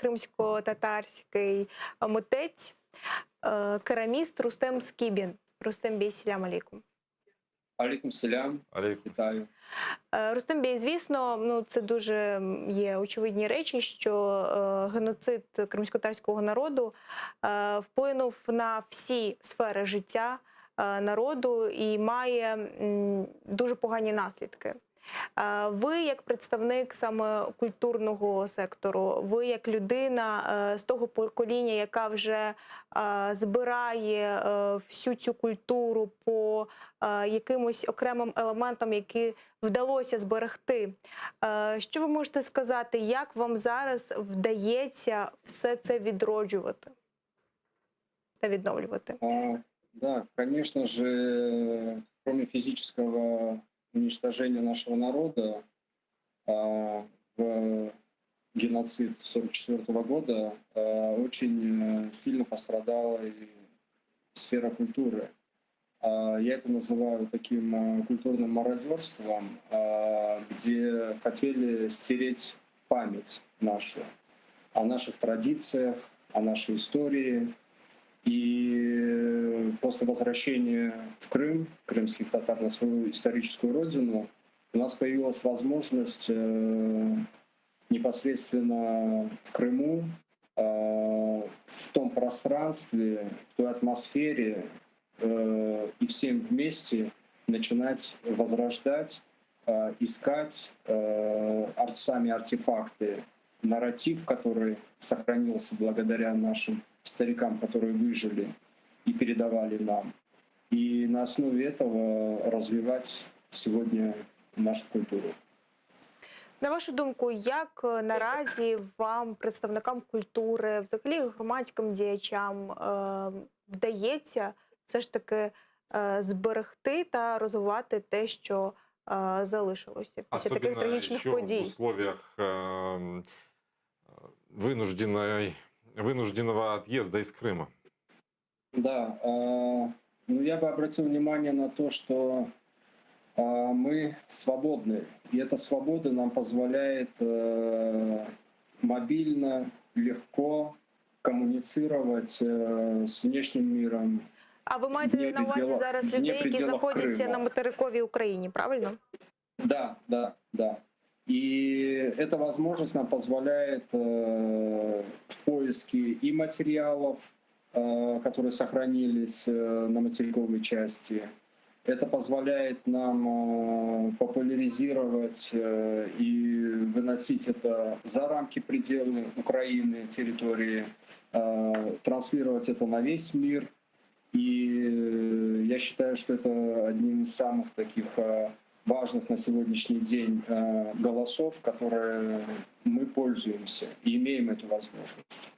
кримсько-татарський митець, кераміст Рустем Скибін. Рустем Бей, селям алейкум. Алейкум селям. Алейкум. Вітаю. Рустем Бей, звісно, це дуже є очевидні речі, що геноцид кримськотатарського народу вплинув на всі сфери життя народу і має дуже погані наслідки. Ви, як представник саме культурного сектору, ви як людина з того покоління, яка вже збирає всю цю культуру по якимось окремим елементам, які вдалося зберегти. Що ви можете сказати, як вам зараз вдається все це відроджувати та відновлювати? Да, конечно же, кроме физического уничтожения нашего народа, в геноцид 1944 года очень сильно пострадала и сфера культуры. Я это называю таким культурным мародерством, где хотели стереть память нашу о наших традициях, о нашей истории. И после возвращения в Крым, крымских татар, на свою историческую родину, у нас появилась возможность непосредственно в Крыму, в том пространстве, в той атмосфере и всем вместе начинать возрождать, искать сами артефакты, нарратив, который сохранился благодаря нашим старикам, которые выжили и передавали нам. И на основе этого развивать сегодня нашу культуру. На вашу думку, як наразі вам, представникам культури, взагалі громадським діячам, вдається все ж таки зберегти та розвивати те, що залишилося після таких трагічних подій? В условиях вынужденного отъезда из Крыма. Да, ну я бы обратил внимание на то, что мы свободны, и эта свобода нам позволяет мобильно, легко коммуницировать с внешним миром. А ви маєте на увазі зараз людей, які знаходяться на материковій Україні, правильно? Да, да, да. И эта возможность нам позволяет в поиске и материалов, которые сохранились на материковой части. Это позволяет нам популяризировать и выносить это за рамки пределы Украины, территории, транслировать это на весь мир. И я считаю, что это одним из самых таких важных на сегодняшний день голосов, которые мы пользуемся и имеем эту возможность.